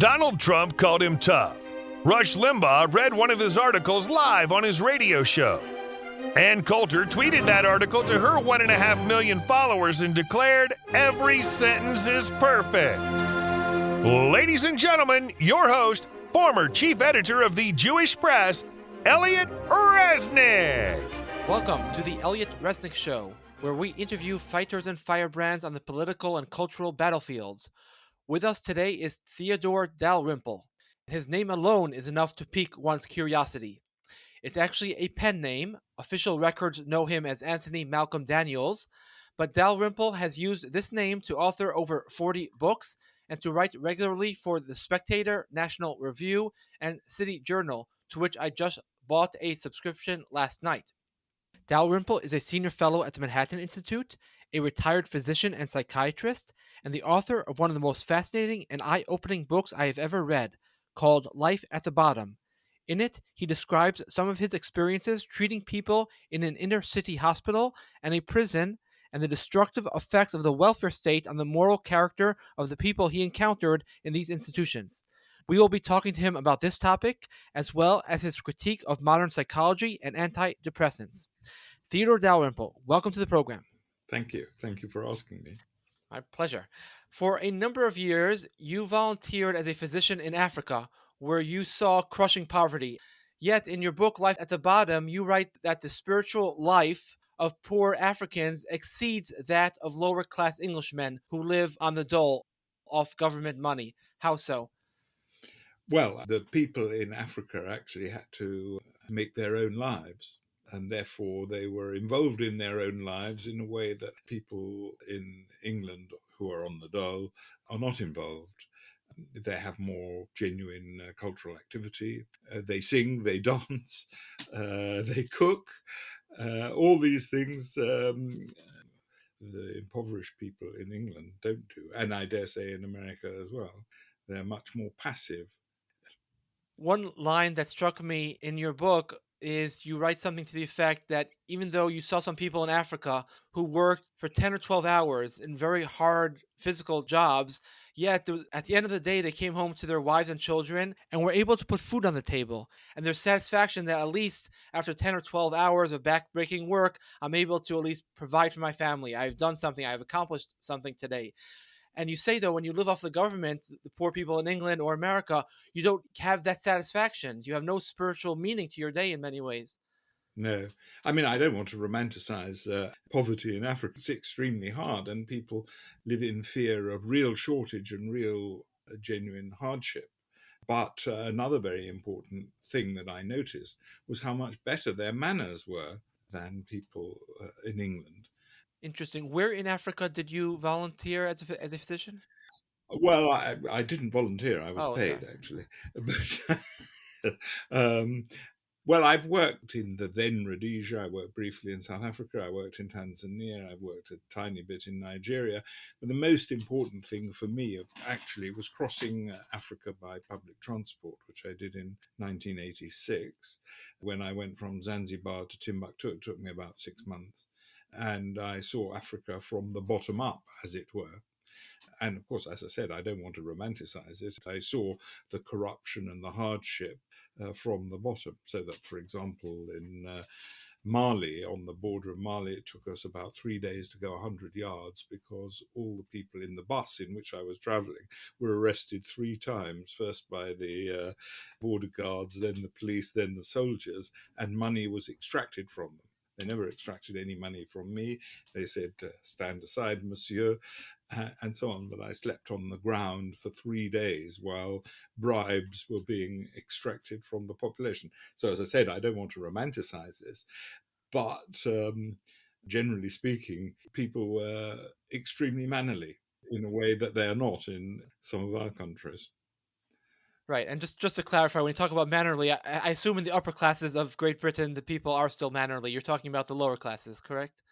Donald Trump called him tough. Rush Limbaugh read one of his articles live on his radio show. Ann Coulter tweeted that article to her 1.5 million followers and declared, "Every sentence is perfect." Ladies and gentlemen, your host, former chief editor of the Jewish Press, Elliot Resnick. Welcome to the Elliot Resnick Show, where we interview fighters and firebrands on the political and cultural battlefields. With us today is Theodore Dalrymple. His name alone is enough to pique one's curiosity. It's actually a pen name. Official records know him as Anthony Malcolm Daniels, but Dalrymple has used this name to author over 40 books and to write regularly for The Spectator, National Review, and City Journal, to which I just bought a subscription last night. Dalrymple is a senior fellow at the Manhattan Institute, a retired physician and psychiatrist, and the author of one of the most fascinating and eye-opening books I have ever read, called Life at the Bottom. In it, he describes some of his experiences treating people in an inner-city hospital and a prison, and the destructive effects of the welfare state on the moral character of the people he encountered in these institutions. We will be talking to him about this topic, as well as his critique of modern psychology and antidepressants. Theodore Dalrymple, welcome to the program. Thank you. Thank you for asking me. My pleasure. For a number of years, you volunteered as a physician in Africa, where you saw crushing poverty. Yet, in your book, Life at the Bottom, you write that the spiritual life of poor Africans exceeds that of lower-class Englishmen who live on the dole off government money. How so? Well, the people in Africa actually had to make their own lives, and therefore they were involved in their own lives in a way that people in England who are on the dole are not involved. They have more genuine cultural activity. They sing, they dance, they cook, all these things the impoverished people in England don't do, and I dare say in America as well. They're much more passive. One line that struck me in your book is you write something to the effect that even though you saw some people in Africa who worked for 10 or 12 hours in very hard physical jobs, yet at the end of the day, they came home to their wives and children and were able to put food on the table. And their satisfaction that at least after 10 or 12 hours of backbreaking work, I'm able to at least provide for my family. I've done something. I've accomplished something today. And you say, though, when you live off the government, the poor people in England or America, you don't have that satisfaction. You have no spiritual meaning to your day in many ways. No. I mean, I don't want to romanticize poverty in Africa. It's extremely hard, and people live in fear of real shortage and real genuine hardship. But another very important thing that I noticed was how much better their manners were than people in England. Interesting. Where in Africa did you volunteer as a physician? Well, I didn't volunteer. I was paid, Sorry. actually. But, well, I've worked in the then Rhodesia. I worked briefly in South Africa. I worked in Tanzania. I worked a tiny bit in Nigeria. But the most important thing for me, actually, was crossing Africa by public transport, which I did in 1986. When I went from Zanzibar to Timbuktu, it took me about 6 months. And I saw Africa from the bottom up, as it were. And of course, as I said, I don't want to romanticize it. I saw the corruption and the hardship from the bottom. So that, for example, in Mali, on the border of Mali, it took us about 3 days to go 100 yards because all the people in the bus in which I was traveling were arrested 3 times, first by the border guards, then the police, then the soldiers, and money was extracted from them. They never extracted any money from me. They said, stand aside, monsieur, and so on. But I slept on the ground for 3 days while bribes were being extracted from the population. So as I said, I don't want to romanticize this, but generally speaking, people were extremely mannerly in a way that they are not in some of our countries. Right. And just to clarify, when you talk about mannerly, I assume in the upper classes of Great Britain, the people are still mannerly. You're talking about the lower classes, correct?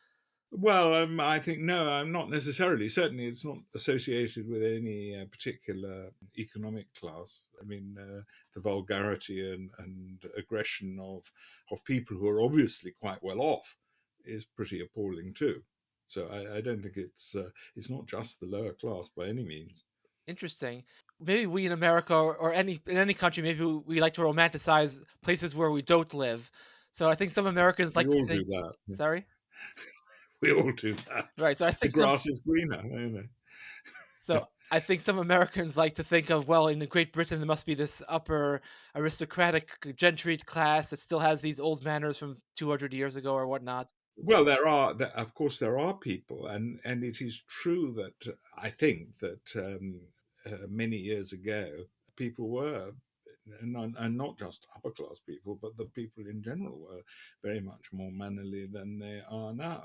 Well, I think, no, I'm not necessarily. Certainly, it's not associated with any particular economic class. I mean, the vulgarity and aggression of people who are obviously quite well off is pretty appalling too. So I don't think it's not just the lower class by any means. Interesting. Maybe we in America or in any country, maybe we like to romanticize places where we don't live. So I think some Americans We like to all do think. that. Sorry. We all do that. Right. So I The think some. grass is greener, you So I think some Americans like to think of, well, in Great Britain there must be this upper aristocratic gentry class that still has these old manners from 200 years ago or whatnot. Well, of course, there are people, and it is true that I think that many years ago, people were, and not just upper class people, but the people in general were very much more mannerly than they are now.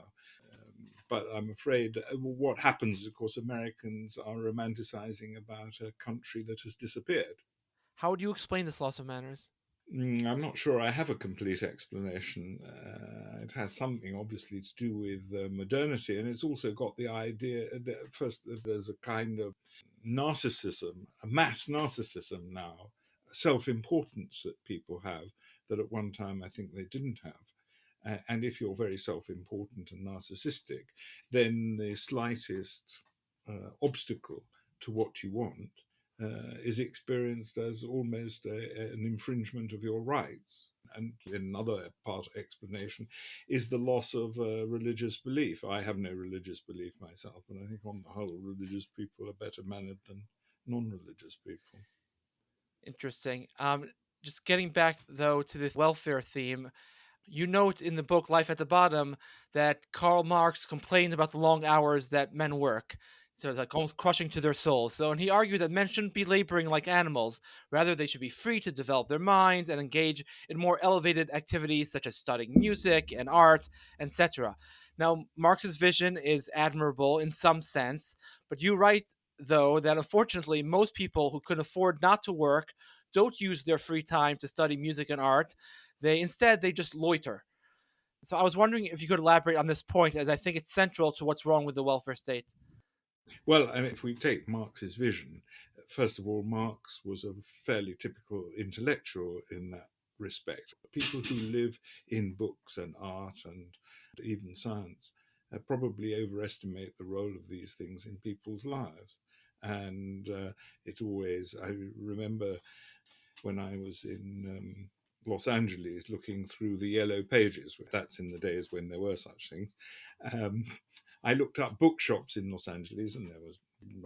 But I'm afraid what happens is, of course, Americans are romanticizing about a country that has disappeared. How would you explain this loss of manners? I'm not sure I have a complete explanation. It has something obviously to do with modernity, and it's also got the idea that first that there's a kind of narcissism, a mass narcissism now, self importance that people have that at one time I think they didn't have. And if you're very self important and narcissistic, then the slightest obstacle to what you want is experienced as almost an infringement of your rights. And another part explanation is the loss of religious belief. I have no religious belief myself, but I think on the whole, religious people are better mannered than non-religious people. Interesting. Just getting back though to this welfare theme, you note in the book Life at the Bottom that Karl Marx complained about the long hours that men work. So it's like almost crushing to their souls. So, and he argued that men shouldn't be laboring like animals. Rather, they should be free to develop their minds and engage in more elevated activities such as studying music and art, etc. Now, Marx's vision is admirable in some sense, but you write, though, that unfortunately most people who can afford not to work don't use their free time to study music and art. They just loiter. So I was wondering if you could elaborate on this point, as I think it's central to what's wrong with the welfare state. Well, I mean, if we take Marx's vision, first of all, Marx was a fairly typical intellectual in that respect. People who live in books and art and even science probably overestimate the role of these things in people's lives. And it always, I remember when I was in Los Angeles looking through the yellow pages, that's in the days when there were such things. Um, I looked up bookshops in Los Angeles and there was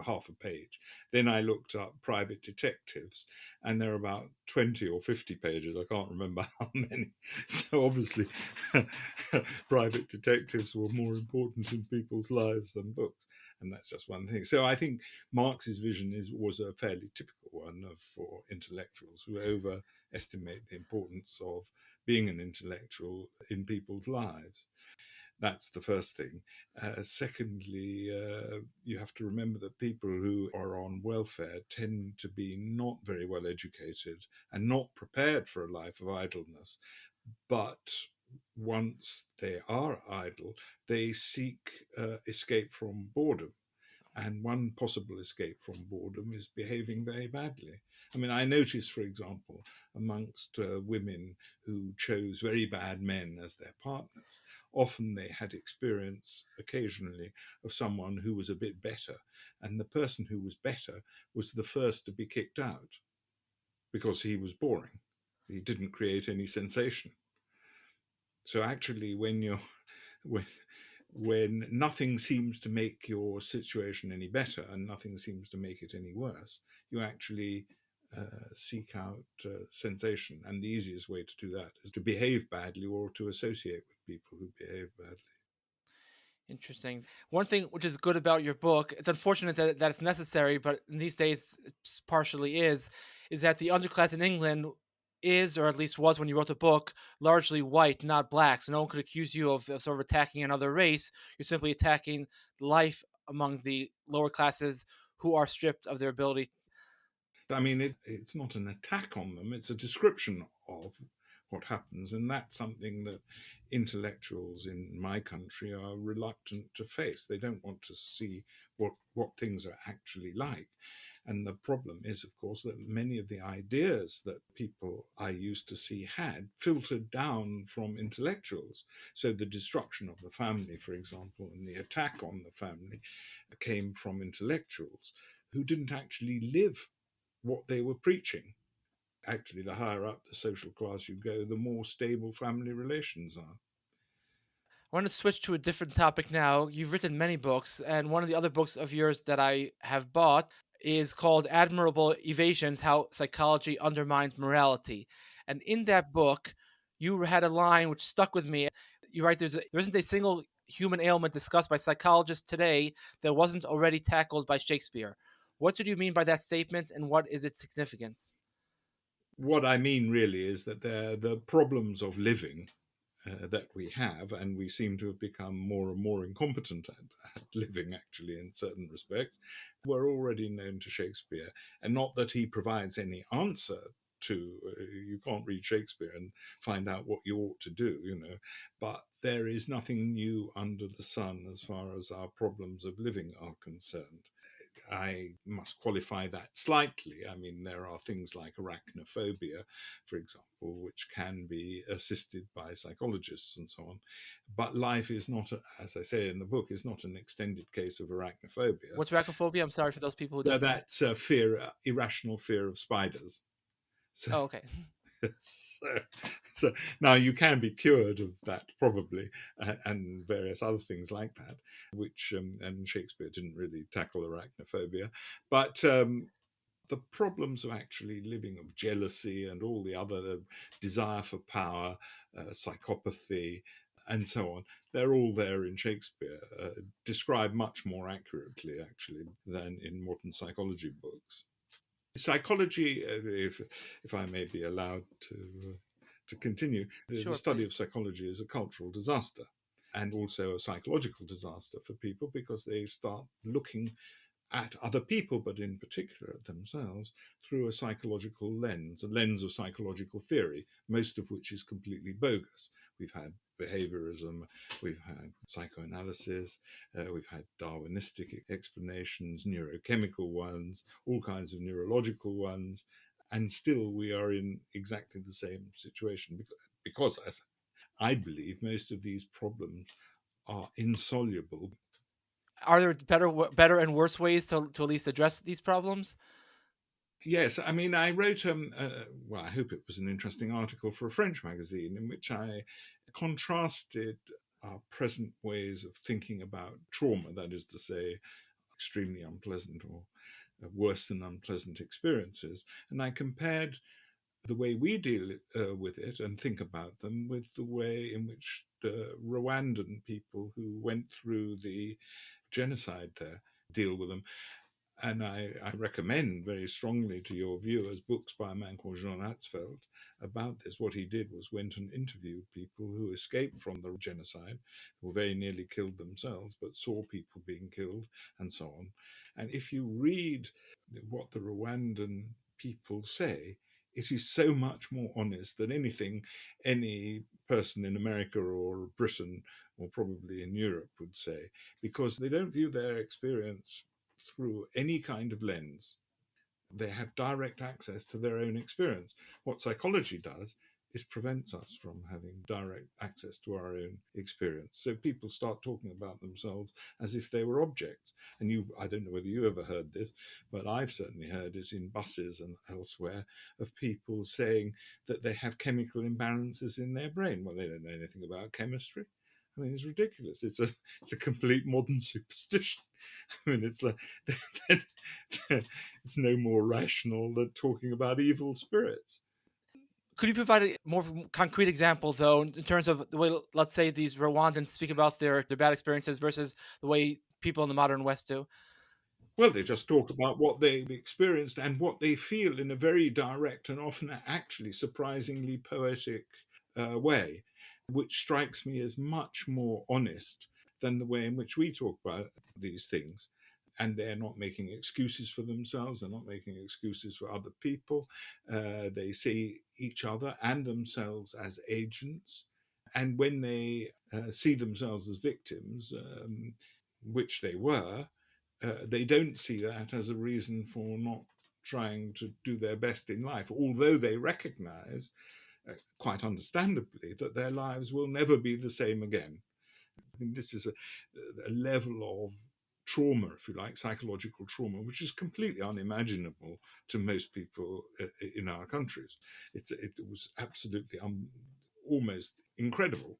half a page. Then I looked up private detectives and there are about 20 or 50 pages. I can't remember how many. So obviously, private detectives were more important in people's lives than books. And that's just one thing. So I think Marx's vision was a fairly typical one for intellectuals who overestimate the importance of being an intellectual in people's lives. That's the first thing. Secondly, you have to remember that people who are on welfare tend to be not very well educated and not prepared for a life of idleness. But once they are idle, they seek escape from boredom. And one possible escape from boredom is behaving very badly. I mean, I notice, for example, amongst women who chose very bad men as their partners, often they had experience occasionally of someone who was a bit better. And the person who was better was the first to be kicked out because he was boring. He didn't create any sensation. So actually, when when nothing seems to make your situation any better and nothing seems to make it any worse, you actually seek out sensation. And the easiest way to do that is to behave badly or to associate with people who behave badly. Interesting. One thing which is good about your book, it's unfortunate that it's necessary, but in these days it partially is that the underclass in England is, or at least was when you wrote the book, largely white, not black. So no one could accuse you of sort of attacking another race. You're simply attacking life among the lower classes who are stripped of their ability. I mean, it's not an attack on them, it's a description of what happens. And that's something that intellectuals in my country are reluctant to face. They don't want to see what things are actually like. And the problem is, of course, that many of the ideas that people I used to see had filtered down from intellectuals. So the destruction of the family, for example, and the attack on the family came from intellectuals. who didn't actually live what they were preaching. Actually, the higher up the social class you go, the more stable family relations are. I want to switch to a different topic now. You've written many books, and one of the other books of yours that I have bought is called Admirable Evasions: How Psychology Undermines Morality. And in that book, you had a line which stuck with me. You write, there isn't a single human ailment discussed by psychologists today that wasn't already tackled by Shakespeare. What did you mean by that statement, and what is its significance? What I mean really is that the problems of living that we have, and we seem to have become more and more incompetent at living, actually, in certain respects, were already known to Shakespeare. And not that he provides any answer to, you can't read Shakespeare and find out what you ought to do, but there is nothing new under the sun as far as our problems of living are concerned. I must qualify that slightly. I mean, there are things like arachnophobia, for example, which can be assisted by psychologists and so on. But life is not, as I say in the book, is not an extended case of arachnophobia. What's arachnophobia? I'm sorry for those people who don't know. That's irrational fear of spiders. So, Oh, okay. so now you can be cured of that probably, and various other things like that, which and Shakespeare didn't really tackle arachnophobia, but the problems of actually living, of jealousy and all the other desire for power, psychopathy, and so on, they're all there in Shakespeare, described much more accurately actually than in modern psychology books. Psychology, if I may be allowed to continue, Sure, the study please. of psychology is a cultural disaster and also a psychological disaster for people, because they start looking at other people, but in particular at themselves, through a psychological lens, a lens of psychological theory, most of which is completely bogus. We've had behaviorism, we've had psychoanalysis, we've had Darwinistic explanations, neurochemical ones, all kinds of neurological ones, and still we are in exactly the same situation because as I believe, most of these problems are insoluble. Are there better and worse ways to at least address these problems? Yes, I mean, I wrote, well, I hope it was an interesting article for a French magazine in which I contrasted our present ways of thinking about trauma, that is to say, extremely unpleasant or worse than unpleasant experiences. And I compared the way we deal with it and think about them with the way in which the Rwandan people who went through the genocide there deal with them. And I recommend very strongly to your viewers books by a man called Jean Hatzfeld about this. What he did was went and interviewed people who escaped from the genocide, who very nearly killed themselves, but saw people being killed and so on. And if you read what the Rwandan people say, it is so much more honest than anything any person in America or Britain or probably in Europe would say, because they don't view their experience through any kind of lens. They have direct access to their own experience. What psychology does is prevents us from having direct access to our own experience. So people start talking about themselves as if they were objects. And I don't know whether you ever heard this, but I've certainly heard it in buses and elsewhere of people saying that they have chemical imbalances in their brain. Well, they don't know anything about chemistry. I mean, it's ridiculous. It's a complete modern superstition. I mean, it's like it's no more rational than talking about evil spirits. Could you provide a more concrete example, though, in terms of the way, let's say, these Rwandans speak about their bad experiences versus the way people in the modern West do? Well, they just talk about what they've experienced and what they feel in a very direct and often actually surprisingly poetic way, which strikes me as much more honest than the way in which we talk about these things. And they're not making excuses for themselves, they're not making excuses for other people. They see each other and themselves as agents. And when they see themselves as victims, which they were, they don't see that as a reason for not trying to do their best in life, although they recognize, quite understandably, that their lives will never be the same again. I mean, this is a level of trauma, if you like, psychological trauma, which is completely unimaginable to most people in our countries. It was absolutely almost incredible.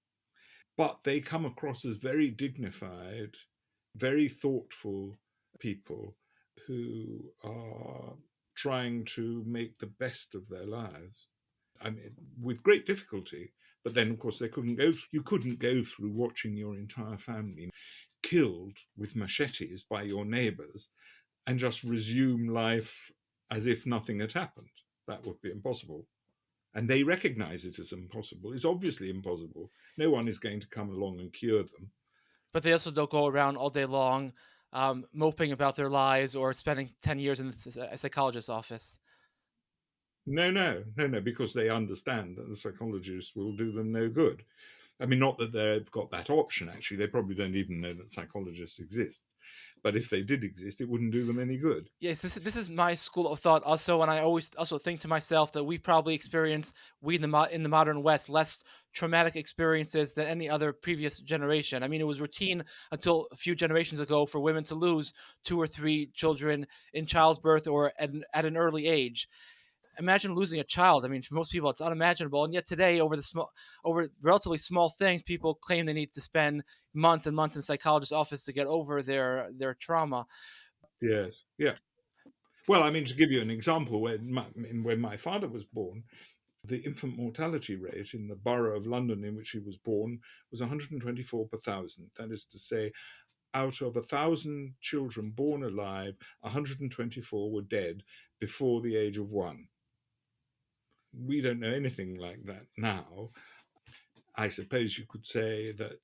But they come across as very dignified, very thoughtful people who are trying to make the best of their lives. I mean, with great difficulty. But then, of course, they couldn't go. You couldn't go through watching your entire family killed with machetes by your neighbours and just resume life as if nothing had happened. That would be impossible. And they recognize it as impossible. It's obviously impossible. No one is going to come along and cure them. But they also don't go around all day long moping about their lives or spending 10 years in a psychologist's office. No, because they understand that the psychologist will do them no good. I mean, not that they've got that option, actually. They probably don't even know that psychologists exist. But if they did exist, it wouldn't do them any good. Yes, this is my school of thought also, and I always also think to myself that we probably experience in the modern West less traumatic experiences than any other previous generation. I mean, it was routine until a few generations ago for women to lose 2 or 3 children in childbirth or at an early age. Imagine losing a child. I mean, for most people, it's unimaginable. And yet today, over relatively small things, people claim they need to spend months and months in a psychologist's office to get over their trauma. Yes, yeah. Well, I mean, to give you an example, when my father was born, the infant mortality rate in the borough of London in which he was born was 124 per thousand. That is to say, out of 1,000 children born alive, 124 were dead before the age of 1. We don't know anything like that now. I suppose you could say that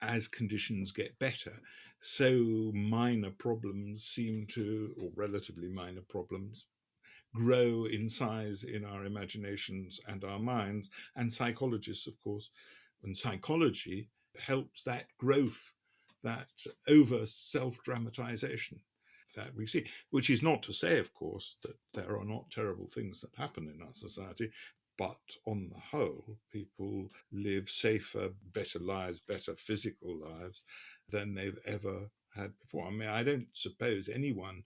as conditions get better, so minor problems seem to, or relatively minor problems, grow in size in our imaginations and our minds. And psychologists, of course, and psychology helps that growth, that over self dramatization that we see, which is not to say, of course, that there are not terrible things that happen in our society. But on the whole, people live safer, better lives, better physical lives than they've ever had before. I mean, I don't suppose anyone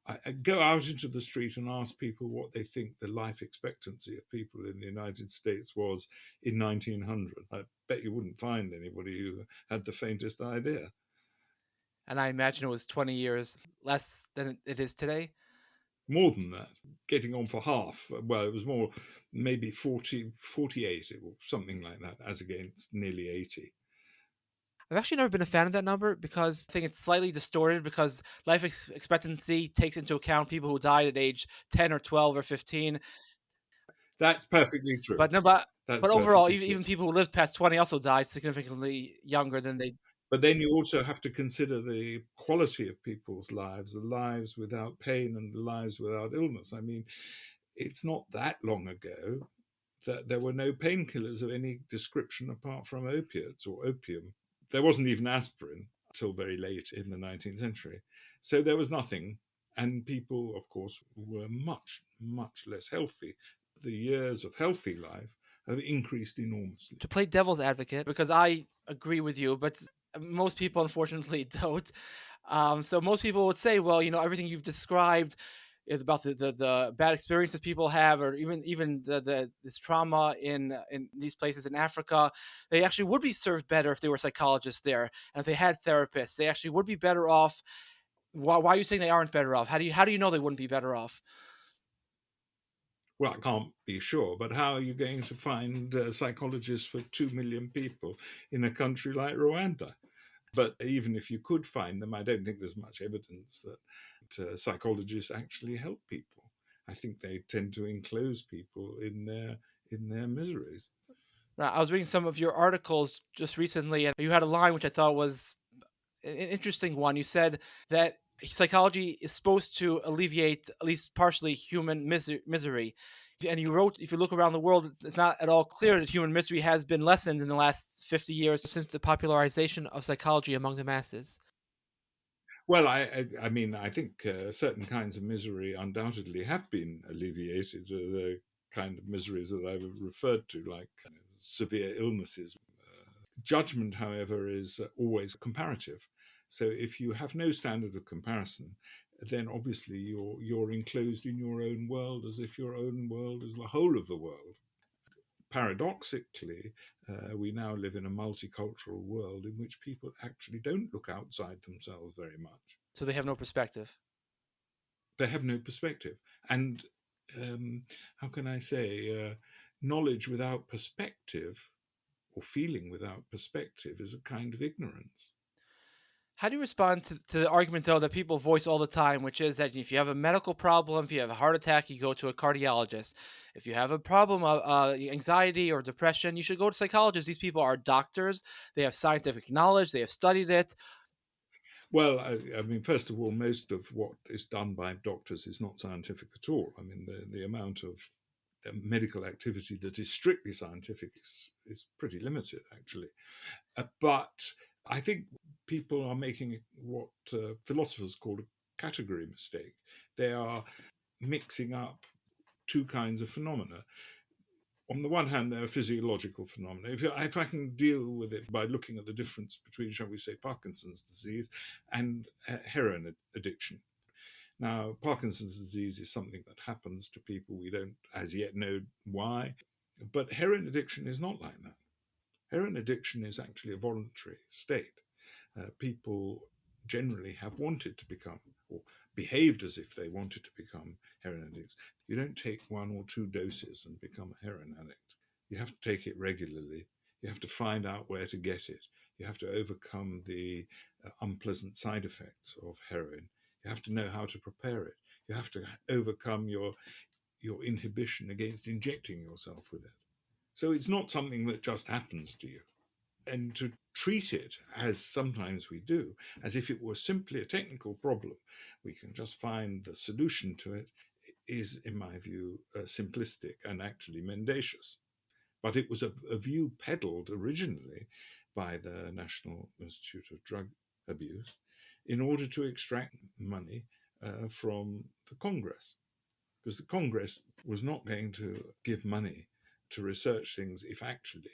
I go out into the street and ask people what they think the life expectancy of people in the United States was in 1900. I bet you wouldn't find anybody who had the faintest idea. And I imagine it was 20 years less than it is today. More than that, getting on for half. Well, it was more, maybe 40, 48 or something like that, as against nearly 80. I've actually never been a fan of that number because I think it's slightly distorted because life expectancy takes into account people who died at age 10 or 12 or 15. That's perfectly true. But no, That's but overall, perfectly true. even people who lived past 20 also died significantly younger than they. But then you also have to consider the quality of people's lives, the lives without pain and the lives without illness. I mean, it's not that long ago that there were no painkillers of any description apart from opiates or opium. There wasn't even aspirin till very late in the 19th century. So there was nothing. And people, of course, were much, much less healthy. The years of healthy life have increased enormously. To play devil's advocate, because I agree with you, but most people unfortunately don't. So most people would say, well, everything you've described is about the bad experiences people have, or even this trauma in these places in Africa. They actually would be served better if they were psychologists there, and if they had therapists, they actually would be better off. Why are you saying they aren't better off? How do you know they wouldn't be better off? Well, I can't be sure, but how are you going to find psychologists for 2 million people in a country like Rwanda? But even if you could find them, I don't think there's much evidence that psychologists actually help people. I think they tend to enclose people in their miseries. Now, I was reading some of your articles just recently, and you had a line which I thought was an interesting one. You said that psychology is supposed to alleviate, at least partially, human misery. And you wrote, if you look around the world, it's not at all clear that human misery has been lessened in the last 50 years since the popularization of psychology among the masses. Well, I mean, I think certain kinds of misery undoubtedly have been alleviated. The kind of miseries that I've referred to, like severe illnesses. Judgment, however, is always comparative. So if you have no standard of comparison, then obviously you're enclosed in your own world as if your own world is the whole of the world. Paradoxically, we now live in a multicultural world in which people actually don't look outside themselves very much. So they have no perspective. They have no perspective. And how can I say, knowledge without perspective or feeling without perspective is a kind of ignorance. How do you respond to the argument, though, that people voice all the time, which is that if you have a medical problem, if you have a heart attack, you go to a cardiologist. If you have a problem of anxiety or depression, you should go to psychologists. These people are doctors. They have scientific knowledge. They have studied it. Well, I mean, first of all, most of what is done by doctors is not scientific at all. I mean, the amount of medical activity that is strictly scientific is pretty limited, actually. But I think people are making what philosophers call a category mistake. They are mixing up two kinds of phenomena. On the one hand, there are physiological phenomena. If I can deal with it by looking at the difference between, shall we say, Parkinson's disease and heroin addiction. Now, Parkinson's disease is something that happens to people. We don't as yet know why, but heroin addiction is not like that. Heroin addiction is actually a voluntary state. People generally have wanted to become or behaved as if they wanted to become heroin addicts. You don't take one or two doses and become a heroin addict. You have to take it regularly. You have to find out where to get it. You have to overcome the unpleasant side effects of heroin. You have to know how to prepare it. You have to overcome your inhibition against injecting yourself with it. So it's not something that just happens to you. And to treat it, as sometimes we do, as if it were simply a technical problem, we can just find the solution to it, is, in my view, simplistic and actually mendacious. But it was a view peddled originally by the National Institute of Drug Abuse in order to extract money from the Congress. Because the Congress was not going to give money to research things if actually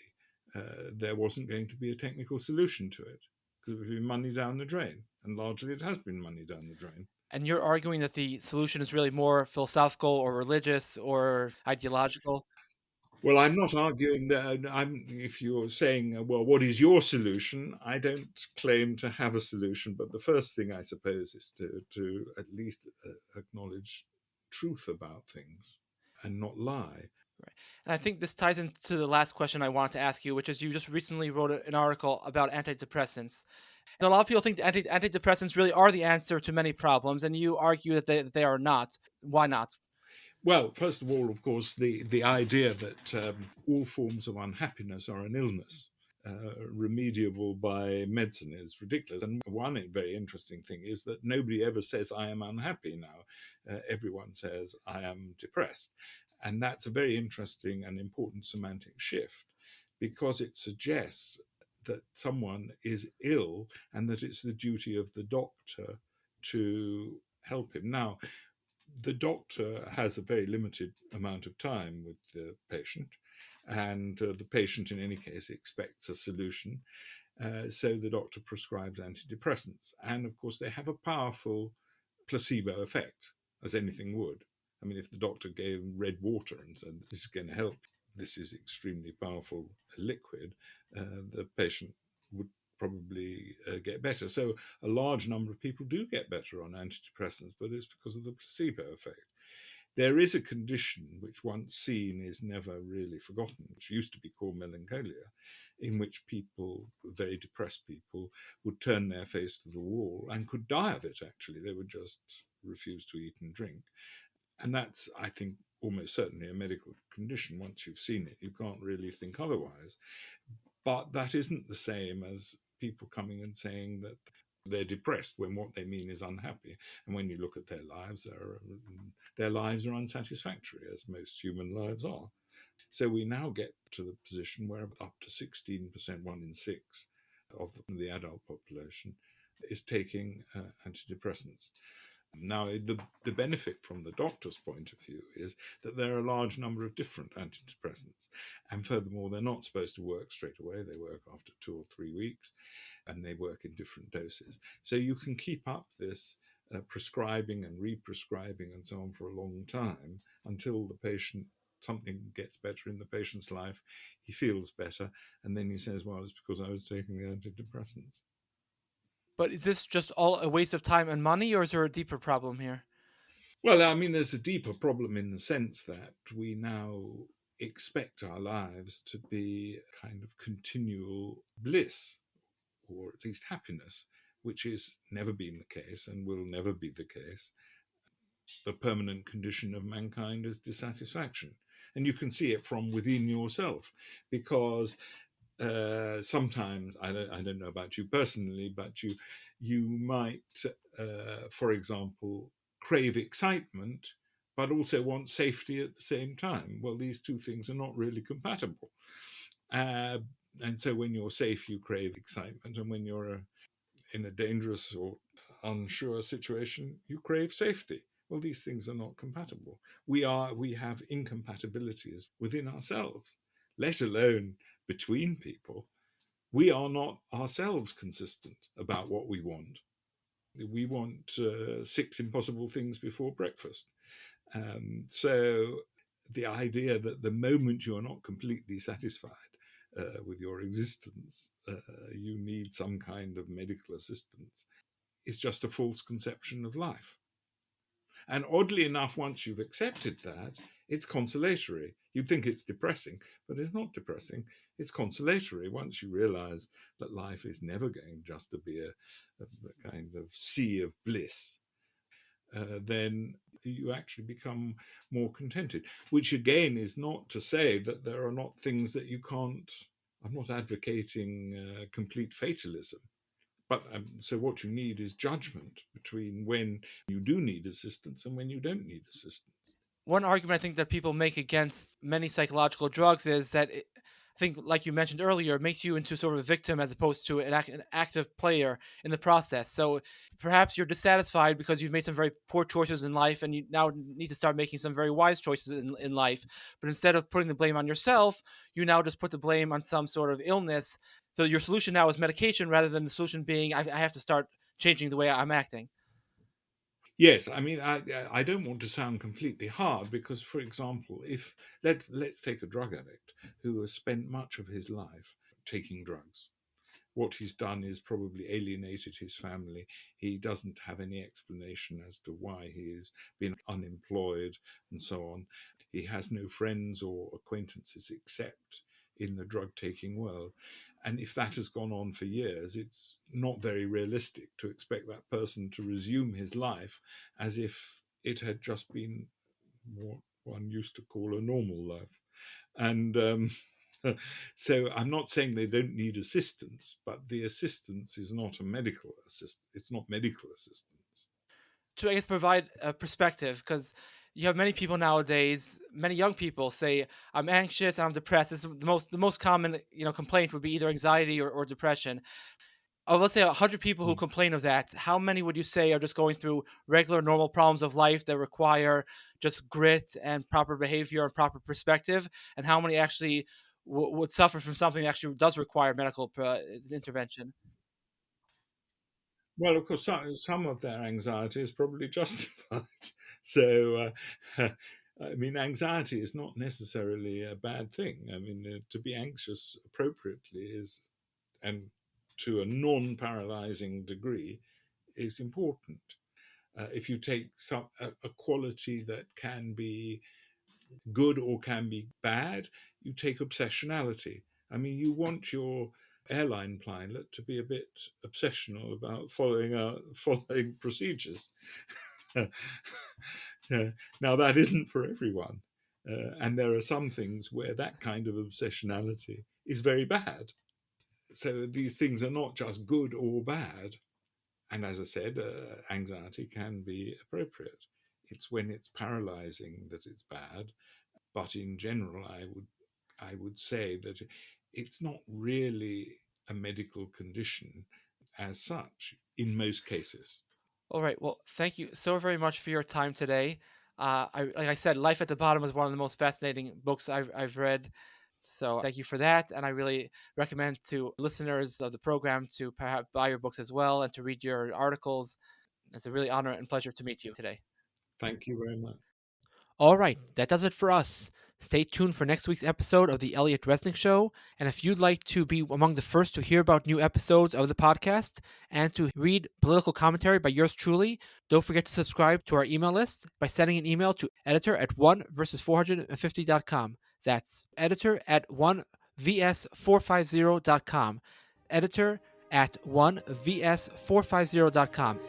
there wasn't going to be a technical solution to it, because it would be money down the drain. And largely it has been money down the drain. And you're arguing that the solution is really more philosophical or religious or ideological. Well, I'm not arguing that. If you're saying, well, what is your solution? I don't claim to have a solution, but the first thing I suppose is to at least acknowledge truth about things and not lie. Right. And I think this ties into the last question I wanted to ask you, which is you just recently wrote an article about antidepressants. And a lot of people think antidepressants really are the answer to many problems, and you argue that they are not. Why not? Well, first of all, of course, the idea that all forms of unhappiness are an illness, remediable by medicine, is ridiculous. And one very interesting thing is that nobody ever says, I am unhappy now. Everyone says, I am depressed. And that's a very interesting and important semantic shift, because it suggests that someone is ill and that it's the duty of the doctor to help him. Now, the doctor has a very limited amount of time with the patient, and the patient, in any case, expects a solution. So the doctor prescribes antidepressants. And of course, they have a powerful placebo effect, as anything would. I mean, if the doctor gave red water and said, this is going to help, this is extremely powerful liquid, the patient would probably get better. So a large number of people do get better on antidepressants, but it's because of the placebo effect. There is a condition which, once seen, is never really forgotten, which used to be called melancholia, in which people, very depressed people, would turn their face to the wall and could die of it, actually. They would just refuse to eat and drink. And that's, I think, almost certainly a medical condition. Once you've seen it, you can't really think otherwise. But that isn't the same as people coming and saying that they're depressed when what they mean is unhappy. And when you look at their lives are unsatisfactory, as most human lives are. So we now get to the position where up to 16%, 1 in 6 of the adult population, is taking antidepressants. Now, the benefit from the doctor's point of view is that there are a large number of different antidepressants. And furthermore, they're not supposed to work straight away. They work after 2 or 3 weeks, and they work in different doses. So you can keep up this prescribing and re-prescribing and so on for a long time until the patient, something gets better in the patient's life, he feels better, and then he says, well, it's because I was taking the antidepressants. But is this just all a waste of time and money, or is there a deeper problem here? Well, I mean, there's a deeper problem in the sense that we now expect our lives to be a kind of continual bliss, or at least happiness, which is never been the case and will never be the case. The permanent condition of mankind is dissatisfaction. And you can see it from within yourself, because sometimes I don't know about you personally, but you might, for example, crave excitement, but also want safety at the same time. Well, these two things are not really compatible. Uh, and so when you're safe, you crave excitement, and when you're in a dangerous or unsure situation, you crave safety. Well, these things are not compatible. We have incompatibilities within ourselves, let alone between people. We are not ourselves consistent about what we want. We want 6 impossible things before breakfast. So the idea that the moment you are not completely satisfied with your existence, you need some kind of medical assistance, is just a false conception of life. And oddly enough, once you've accepted that, it's consolatory. You'd think it's depressing, but it's not depressing. It's consolatory once you realize that life is never going just to be a kind of sea of bliss. Then you actually become more contented, which again is not to say that there are not things that you can't. I'm not advocating complete fatalism. But so what you need is judgment between when you do need assistance and when you don't need assistance. One argument I think that people make against many psychological drugs is that I think, like you mentioned earlier, it makes you into sort of a victim as opposed to an active player in the process. So perhaps you're dissatisfied because you've made some very poor choices in life, and you now need to start making some very wise choices in life. But instead of putting the blame on yourself, you now just put the blame on some sort of illness. So your solution now is medication rather than the solution being I have to start changing the way I'm acting. Yes, I mean, I don't want to sound completely hard because, for example, if let's take a drug addict who has spent much of his life taking drugs. What he's done is probably alienated his family. He doesn't have any explanation as to why he has been unemployed and so on. He has no friends or acquaintances except in the drug taking world. And if that has gone on for years, it's not very realistic to expect that person to resume his life as if it had just been what one used to call a normal life. And so I'm not saying they don't need assistance, but the assistance is not a medical assistance. It's not medical assistance. To I guess provide a perspective because you have many people nowadays, many young people say I'm anxious, I'm depressed. This is the most common complaint would be either anxiety or depression. Of let's say 100 people who Mm. complain of that, how many would you say are just going through regular normal problems of life that require just grit and proper behavior and proper perspective, and how many actually would suffer from something that actually does require medical intervention? Well, of course, some of their anxiety is probably justified. So, I mean, anxiety is not necessarily a bad thing. I mean, to be anxious appropriately is, and to a non-paralyzing degree, is important. If you take a quality that can be good or can be bad, you take obsessionality. I mean, you want your airline pilot to be a bit obsessional about following procedures. Now, that isn't for everyone. And there are some things where that kind of obsessionality is very bad. So these things are not just good or bad. And as I said, anxiety can be appropriate. It's when it's paralyzing that it's bad. But in general, I would say that it's not really a medical condition as such in most cases. All right. Well, thank you so very much for your time today. Like I said, Life at the Bottom is one of the most fascinating books I've read. So thank you for that. And I really recommend to listeners of the program to perhaps buy your books as well and to read your articles. It's a really honor and pleasure to meet you today. Thank you very much. All right, that does it for us. Stay tuned for next week's episode of The Elliot Resnick Show. And if you'd like to be among the first to hear about new episodes of the podcast and to read political commentary by yours truly, don't forget to subscribe to our email list by sending an email to editor@1versus450.com. That's editor@1vs450.com. Editor@1vs450.com.